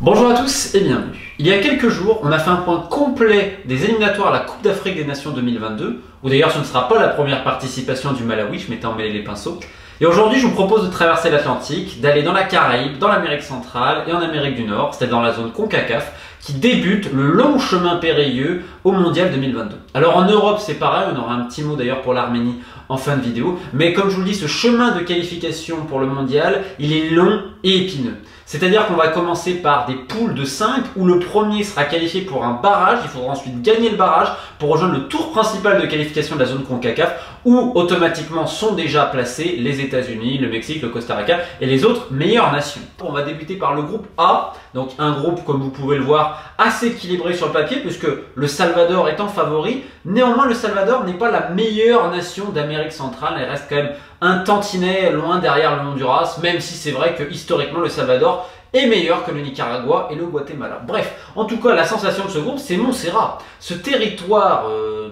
Bonjour à tous et bienvenue. Il y a quelques jours, on a fait un point complet des éliminatoires à la Coupe d'Afrique des Nations 2022, où d'ailleurs ce ne sera pas la première participation du Malawi, je m'étais emmêlé les pinceaux. Et aujourd'hui, je vous propose de traverser l'Atlantique, d'aller dans la Caraïbe, dans l'Amérique centrale et en Amérique du Nord, c'est-à-dire dans la zone CONCACAF, qui débute le long chemin périlleux au Mondial 2022. Alors en Europe, c'est pareil, on aura un petit mot d'ailleurs pour l'Arménie en fin de vidéo, mais comme je vous le dis, ce chemin de qualification pour le Mondial, il est long et épineux. C'est-à-dire qu'on va commencer par des poules de 5 où le premier sera qualifié pour un barrage, il faudra ensuite gagner le barrage pour rejoindre le tour principal de qualification de la zone CONCACAF où automatiquement sont déjà placés les États-Unis, le Mexique, le Costa Rica et les autres meilleures nations. On va débuter par le groupe A, donc un groupe comme vous pouvez le voir assez équilibré sur le papier puisque le Salvador étant favori, néanmoins le Salvador n'est pas la meilleure nation d'Amérique centrale, elle reste quand même un tantinet loin derrière le Honduras, même si c'est vrai que historiquement le Salvador est meilleur que le Nicaragua et le Guatemala. Bref, en tout cas, la sensation de ce groupe, c'est Montserrat. Ce territoire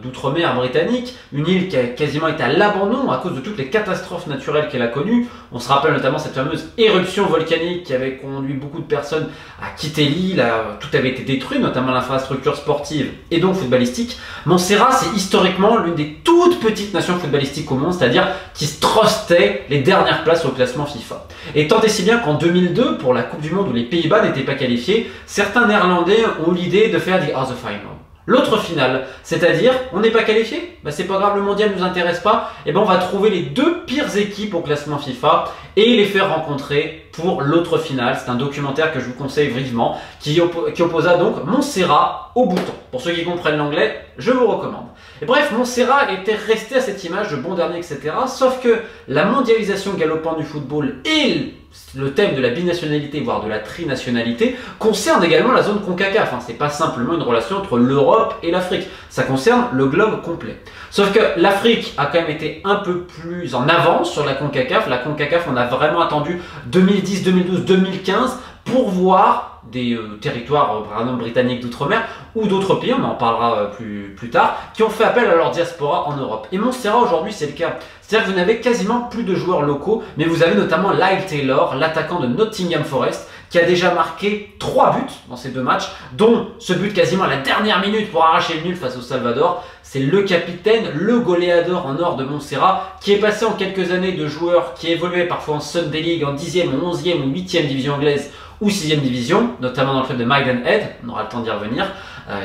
d'outre-mer britannique, une île qui a quasiment été à l'abandon à cause de toutes les catastrophes naturelles qu'elle a connues. On se rappelle notamment cette fameuse éruption volcanique qui avait conduit beaucoup de personnes à quitter l'île, tout avait été détruit, notamment l'infrastructure sportive et donc footballistique. Montserrat, c'est historiquement l'une des toutes petites nations footballistiques au monde, c'est-à-dire qui se trustait les dernières places au classement FIFA. Et tant et si bien qu'en 2002, pour la Coupe du Monde où les Pays-Bas n'étaient pas qualifiés, certains Néerlandais ont l'idée de faire the other final. L'autre finale, c'est-à-dire, on n'est pas qualifié, bah c'est pas grave, le mondial ne nous intéresse pas, et ben on va trouver les deux pires équipes au classement FIFA et les faire rencontrer pour l'autre finale. C'est un documentaire que je vous conseille vivement, qui opposa donc Montserrat au Bhoutan. Pour ceux qui comprennent l'anglais, je vous recommande. Et bref, Montserrat était resté à cette image de bon dernier, etc. Sauf que la mondialisation galopante du football et le thème de la binationalité, voire de la trinationalité, concerne également la zone CONCACAF. Hein. C'est pas simplement une relation entre l'Europe et l'Afrique. Ça concerne le globe complet. Sauf que l'Afrique a quand même été un peu plus en avance sur la CONCACAF. La CONCACAF, on a vraiment attendu 2010, 2012, 2015 pour voir des territoires par exemple britanniques d'outre-mer ou d'autres pays, on en parlera plus tard, qui ont fait appel à leur diaspora en Europe. Et Montserrat aujourd'hui c'est le cas. C'est-à-dire que vous n'avez quasiment plus de joueurs locaux, mais vous avez notamment Lyle Taylor, l'attaquant de Nottingham Forest, qui a déjà marqué 3 buts dans ces 2 matchs, dont ce but quasiment à la dernière minute pour arracher le nul face au Salvador. C'est le capitaine, le goléador en or de Montserrat, qui est passé en quelques années de joueurs qui évoluaient parfois en Sunday League, en 10e, 11e ou 8e division anglaise ou 6e division, notamment dans le club de Maidenhead, on aura le temps d'y revenir,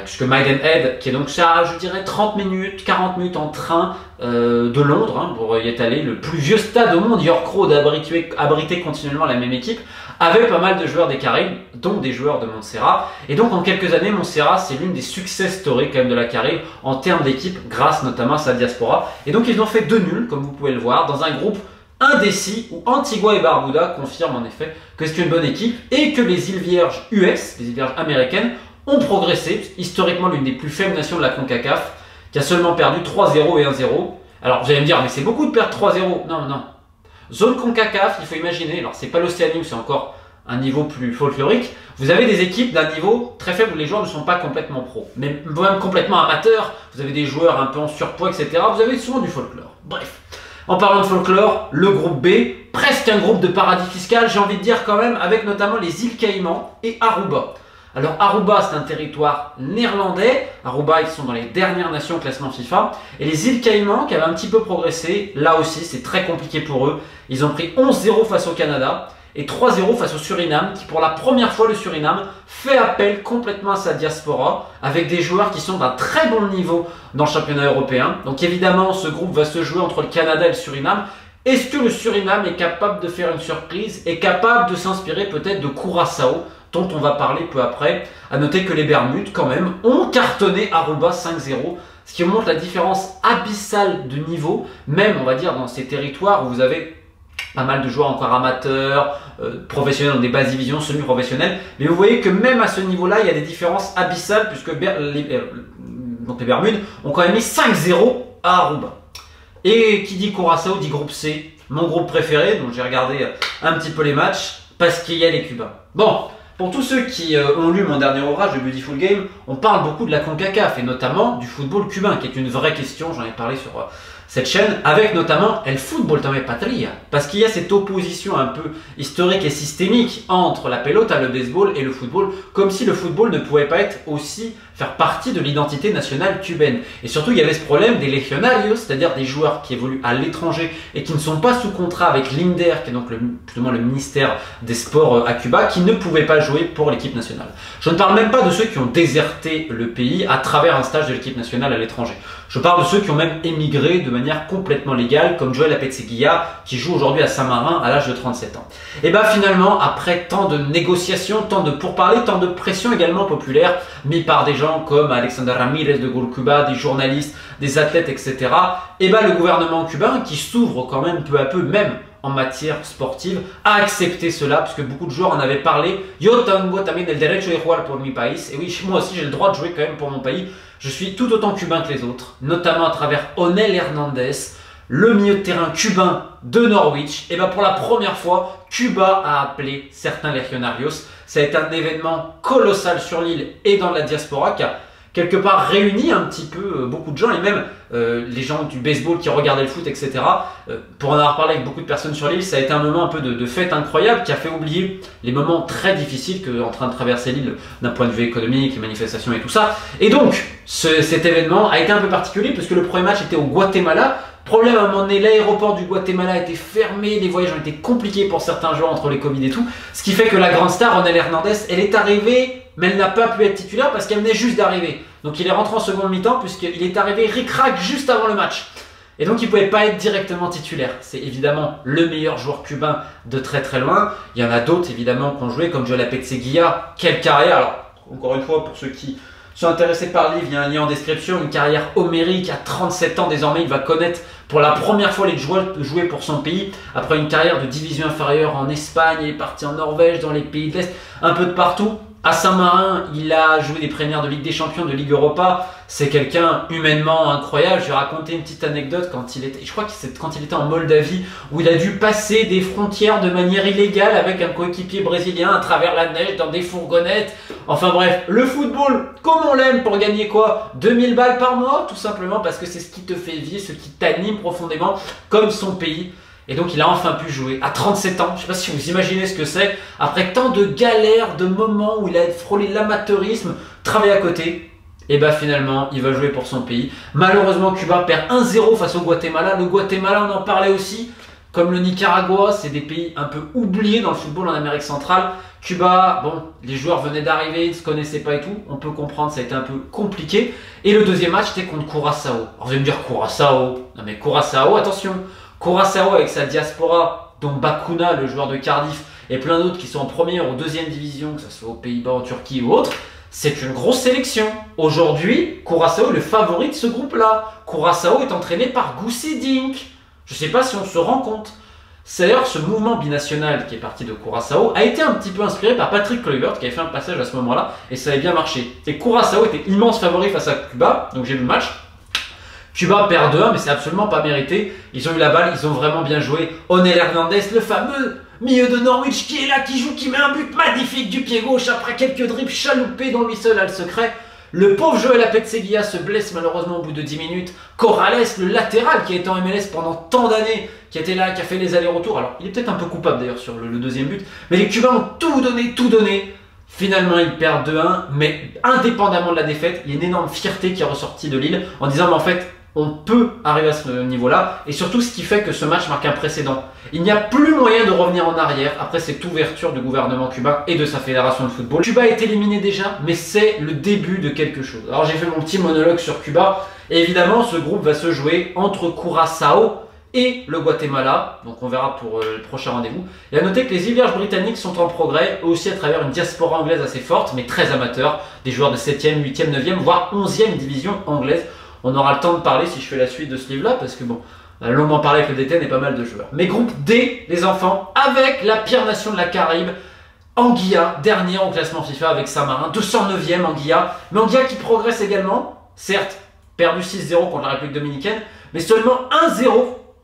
puisque Maidenhead, qui est donc ça, je dirais 30 minutes, 40 minutes en train de Londres, hein, pour y être allé, le plus vieux stade au monde, York Road, abrité continuellement la même équipe, avait pas mal de joueurs des Caraïbes, dont des joueurs de Montserrat. Et donc en quelques années, Montserrat, c'est l'une des success stories quand même de la Caraïbe en termes d'équipe, grâce notamment à sa diaspora. Et donc ils ont fait 2 nuls, comme vous pouvez le voir, dans un groupe indécis où Antigua et Barbuda confirment en effet que c'est une bonne équipe et que les îles Vierges US, les îles Vierges américaines, ont progressé, historiquement l'une des plus faibles nations de la CONCACAF, qui a seulement perdu 3-0 et 1-0. Alors vous allez me dire, mais c'est beaucoup de perdre 3-0. Non, non. Zone CONCACAF, il faut imaginer, alors c'est pas l'Océanie où c'est encore un niveau plus folklorique, vous avez des équipes d'un niveau très faible où les joueurs ne sont pas complètement pros, mais même complètement amateurs, vous avez des joueurs un peu en surpoids, etc. Vous avez souvent du folklore. Bref. En parlant de folklore, le groupe B, presque un groupe de paradis fiscal, j'ai envie de dire quand même, avec notamment les îles Caïmans et Aruba. Alors Aruba, c'est un territoire néerlandais. Aruba, ils sont dans les dernières nations au classement FIFA. Et les îles Caïmans, qui avaient un petit peu progressé, là aussi, c'est très compliqué pour eux. Ils ont pris 11-0 face au Canada et 3-0 face au Suriname, qui pour la première fois, le Suriname, fait appel complètement à sa diaspora, avec des joueurs qui sont d'un très bon niveau dans le championnat européen. Donc évidemment, ce groupe va se jouer entre le Canada et le Suriname. Est-ce que le Suriname est capable de faire une surprise, est capable de s'inspirer peut-être de Curaçao, dont on va parler peu après? À noter que les Bermudes, quand même, ont cartonné Aruba 5-0, ce qui montre la différence abyssale de niveau, même, on va dire, dans ces territoires où vous avez pas mal de joueurs encore amateurs, professionnels dans des bases divisions, semi-professionnels. Mais vous voyez que même à ce niveau-là, il y a des différences abyssales puisque les Bermudes ont quand même mis 5-0 à Aruba. Et qui dit Curaçao dit groupe C, mon groupe préféré, donc j'ai regardé un petit peu les matchs, parce qu'il y a les Cubains. Bon, pour tous ceux qui ont lu mon dernier ouvrage, The Beautiful Game, on parle beaucoup de la CONCACAF et notamment du football cubain, qui est une vraie question, j'en ai parlé cette chaîne, avec notamment El Fútbol También Patria, parce qu'il y a cette opposition un peu historique et systémique entre la pelota, le baseball et le football, comme si le football ne pouvait pas être aussi faire partie de l'identité nationale cubaine. Et surtout, il y avait ce problème des legionarios, c'est-à-dire des joueurs qui évoluent à l'étranger et qui ne sont pas sous contrat avec l'INDER, qui est donc justement le ministère des Sports à Cuba, qui ne pouvaient pas jouer pour l'équipe nationale. Je ne parle même pas de ceux qui ont déserté le pays à travers un stage de l'équipe nationale à l'étranger. Je parle de ceux qui ont même émigré de manière complètement légale, comme Joel Apetzegui, qui joue aujourd'hui à Saint-Marin à l'âge de 37 ans. Et bien finalement, après tant de négociations, tant de pourparlers, tant de pression également populaire, mis par des gens comme Alexander Ramirez de Gol Cuba, des journalistes, des athlètes, etc. Et bien le gouvernement cubain, qui s'ouvre quand même peu à peu, même en matière sportive, a accepté cela, parce que beaucoup de joueurs en avaient parlé. Yo tengo también el derecho de jugar por mi país. Et oui, moi aussi j'ai le droit de jouer quand même pour mon pays. Je suis tout autant cubain que les autres, notamment à travers Onel Hernandez, le milieu de terrain cubain de Norwich. Et bien pour la première fois, Cuba a appelé certains legionarios. Ça a été un événement colossal sur l'île et dans la diaspora qui a quelque part réuni un petit peu beaucoup de gens et même les gens du baseball qui regardaient le foot, etc. Pour en avoir parlé avec beaucoup de personnes sur l'île, ça a été un moment un peu de fête incroyable qui a fait oublier les moments très difficiles qu'est en train de traverser l'île d'un point de vue économique, les manifestations et tout ça. Et donc, cet événement a été un peu particulier parce que le premier match était au Guatemala. Problème, à un moment donné, l'aéroport du Guatemala a été fermé, les voyages ont été compliqués pour certains joueurs entre les Covid et tout. Ce qui fait que la grande star, Onel Hernandez, elle est arrivée, mais elle n'a pas pu être titulaire parce qu'elle venait juste d'arriver. Donc il est rentré en seconde mi-temps puisqu'il est arrivé ric-rac juste avant le match. Et donc il ne pouvait pas être directement titulaire. C'est évidemment le meilleur joueur cubain de très très loin. Il y en a d'autres évidemment qui ont joué comme Joel Apetzegui. Quelle carrière! Alors, encore une fois, pour ceux qui sont intéressés par le livre, il y a un lien en description, une carrière homérique. À 37 ans désormais, il va connaître pour la première fois les jouer pour son pays. Après une carrière de division inférieure en Espagne, il est parti en Norvège, dans les pays de l'Est, un peu de partout. À Saint-Marin, il a joué des premières de Ligue des Champions, de Ligue Europa. C'est quelqu'un humainement incroyable. Je vais raconter une petite anecdote quand il était, je crois que c'est quand il était en Moldavie, où il a dû passer des frontières de manière illégale avec un coéquipier brésilien à travers la neige dans des fourgonnettes. Enfin bref, le football, comme on l'aime, pour gagner quoi? 2000 balles par mois, tout simplement parce que c'est ce qui te fait vivre, ce qui t'anime profondément, comme son pays. Et donc il a enfin pu jouer à 37 ans. Je ne sais pas si vous imaginez ce que c'est. Après tant de galères, de moments où il a frôlé l'amateurisme, travaillé à côté, et bien finalement il va jouer pour son pays. Malheureusement Cuba perd 1-0 face au Guatemala. Le Guatemala, on en parlait aussi. Comme le Nicaragua, c'est des pays un peu oubliés dans le football en Amérique centrale. Cuba, bon, les joueurs venaient d'arriver, ils ne se connaissaient pas et tout. On peut comprendre, ça a été un peu compliqué. Et le deuxième match, c'était contre Curaçao. Alors vous allez me dire Curaçao. Non mais Curaçao, attention. Curaçao avec sa diaspora, dont Bakuna, le joueur de Cardiff, et plein d'autres qui sont en première ou deuxième division, que ce soit aux Pays-Bas, en Turquie ou autre, c'est une grosse sélection. Aujourd'hui, Curaçao est le favori de ce groupe-là. Curaçao est entraîné par Goussi Dink. Je ne sais pas si on se rend compte. C'est d'ailleurs ce mouvement binational qui est parti de Curaçao a été un petit peu inspiré par Patrick Kluivert qui avait fait un passage à ce moment-là et ça avait bien marché. Et Curaçao était immense favori face à Cuba, donc j'ai vu le match. Cuba perd 2-1, mais c'est absolument pas mérité. Ils ont eu la balle, ils ont vraiment bien joué. Onel Hernandez, le fameux milieu de Norwich qui est là, qui joue, qui met un but magnifique du pied gauche après quelques dribbles chaloupés dont lui seul a le secret. Le pauvre Joel Apetzegui se blesse malheureusement au bout de 10 minutes. Corrales, le latéral qui a été en MLS pendant tant d'années, qui était là, qui a fait les allers-retours. Alors, il est peut-être un peu coupable d'ailleurs sur le deuxième but. Mais les Cubains ont tout donné, tout donné. Finalement, ils perdent 2-1. Mais indépendamment de la défaite, il y a une énorme fierté qui est ressortie de Lille en disant, mais en fait, on peut arriver à ce niveau-là. Et surtout, ce qui fait que ce match marque un précédent. Il n'y a plus moyen de revenir en arrière après cette ouverture du gouvernement cubain et de sa fédération de football. Cuba est éliminé déjà, mais c'est le début de quelque chose. Alors j'ai fait mon petit monologue sur Cuba. Et évidemment, ce groupe va se jouer entre Curaçao et le Guatemala. Donc on verra pour le prochain rendez-vous. Et à noter que les îles Vierges britanniques sont en progrès, aussi à travers une diaspora anglaise assez forte, mais très amateur. Des joueurs de 7e, 8e, 9e, voire 11e division anglaise. On aura le temps de parler si je fais la suite de ce livre-là, parce que bon, on a longuement parlé avec le DTN et pas mal de joueurs. Mais groupe D, les enfants, avec la pire nation de la Caraïbe, Anguilla, dernière au classement FIFA avec Saint-Marin, 209e Anguilla. Mais Anguilla qui progresse également, certes, perdu 6-0 contre la République Dominicaine, mais seulement 1-0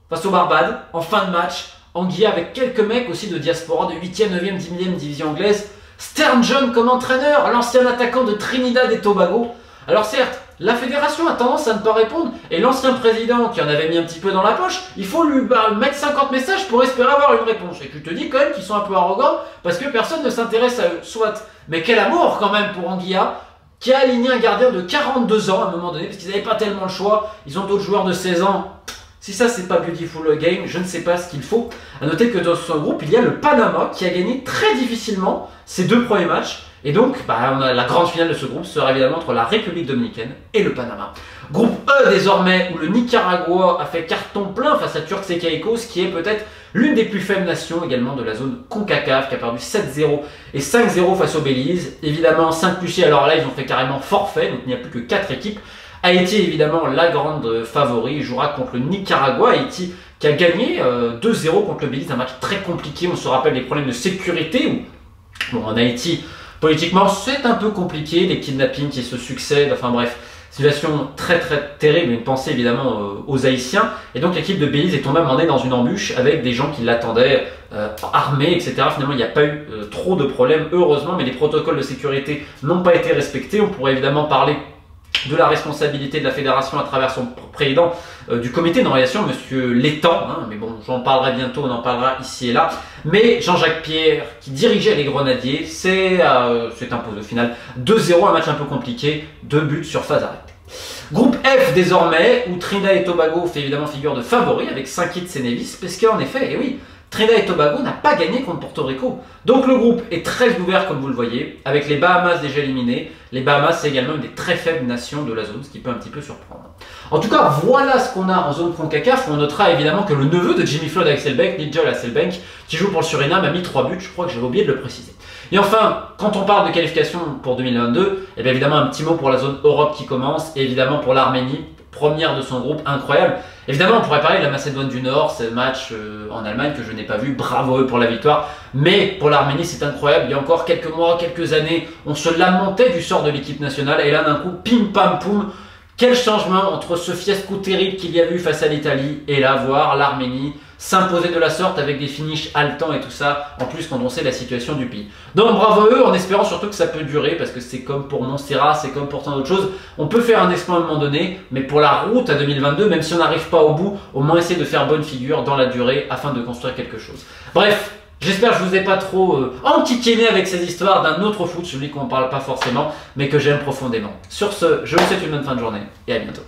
face aux Barbades en fin de match. Anguilla avec quelques mecs aussi de diaspora de 8e, 9e, 10e division anglaise. Stern John comme entraîneur, l'ancien attaquant de Trinidad et Tobago. Alors certes, la fédération a tendance à ne pas répondre. Et l'ancien président qui en avait mis un petit peu dans la poche, il faut lui mettre 50 messages pour espérer avoir une réponse. Et tu te dis quand même qu'ils sont un peu arrogants parce que personne ne s'intéresse à eux. Soit. Mais quel amour quand même pour Anguilla, qui a aligné un gardien de 42 ans à un moment donné, parce qu'ils n'avaient pas tellement le choix. Ils ont d'autres joueurs de 16 ans. Si ça, c'est pas beautiful game, je ne sais pas ce qu'il faut. À noter que dans son groupe, il y a le Panama qui a gagné très difficilement ses 2 premiers matchs. Et donc, on a la grande finale de ce groupe sera évidemment entre la République dominicaine et le Panama. Groupe E désormais, où le Nicaragua a fait carton plein face à Turks et Caicos, qui est peut-être l'une des plus faibles nations également de la zone CONCACAF, qui a perdu 7-0 et 5-0 face au Belize. Évidemment, Saint-Lucie, alors là, ils ont fait carrément forfait, donc il n'y a plus que 4 équipes. Haïti, évidemment, la grande favori, jouera contre le Nicaragua. Haïti qui a gagné 2-0 contre le Belize, un match très compliqué. On se rappelle les problèmes de sécurité. En Haïti, politiquement, c'est un peu compliqué, les kidnappings qui se succèdent, enfin bref, situation très très terrible, une pensée évidemment aux Haïtiens. Et donc l'équipe de Belize est tombée emmenée dans une embûche avec des gens qui l'attendaient, armés, etc. Finalement, il n'y a pas eu trop de problèmes, heureusement, mais les protocoles de sécurité n'ont pas été respectés. On pourrait évidemment parler de la responsabilité de la fédération à travers son président du comité d'organisation, monsieur Létang, mais bon, j'en parlerai bientôt, on en parlera ici et là. Mais Jean-Jacques Pierre, qui dirigeait les Grenadiers, s'est imposé au final 2-0, un match un peu compliqué, 2 buts sur phase arrêtée. Groupe F désormais, où Trinidad et Tobago fait évidemment figure de favori avec Saint-Kitts et Nevis, parce qu'en effet, et oui, Trinidad et Tobago n'a pas gagné contre Porto Rico. Donc le groupe est très ouvert comme vous le voyez, avec les Bahamas déjà éliminés. Les Bahamas, c'est également une des très faibles nations de la zone, ce qui peut un petit peu surprendre. En tout cas, voilà ce qu'on a en zone CONCACAF. On notera évidemment que le neveu de Jimmy Floyd Hasselbeck, Nigel Hasselbeck, qui joue pour le Suriname, a mis 3 buts. Je crois que j'avais oublié de le préciser. Et enfin, quand on parle de qualification pour 2022, et bien évidemment un petit mot pour la zone Europe qui commence, et évidemment pour l'Arménie, première de son groupe, incroyable. Évidemment, on pourrait parler de la Macédoine du Nord, ce match en Allemagne que je n'ai pas vu, bravo eux pour la victoire. Mais pour l'Arménie, c'est incroyable. Il y a encore quelques mois, quelques années, on se lamentait du sort de l'équipe nationale. Et là, d'un coup, pim pam poum, quel changement entre ce fiasco terrible qu'il y a eu face à l'Italie et là, voir l'Arménie s'imposer de la sorte avec des finishes haletants et tout ça, en plus quand on sait la situation du pays. Donc bravo à eux, en espérant surtout que ça peut durer, parce que c'est comme pour Montserrat, c'est comme pour tant d'autres choses, on peut faire un exploit à un moment donné, mais pour la route à 2022, même si on n'arrive pas au bout, au moins essayer de faire bonne figure dans la durée afin de construire quelque chose. Bref, j'espère que je vous ai pas trop enquiquiné avec ces histoires d'un autre foot, celui qu'on ne parle pas forcément, mais que j'aime profondément. Sur ce, je vous souhaite une bonne fin de journée, et à bientôt.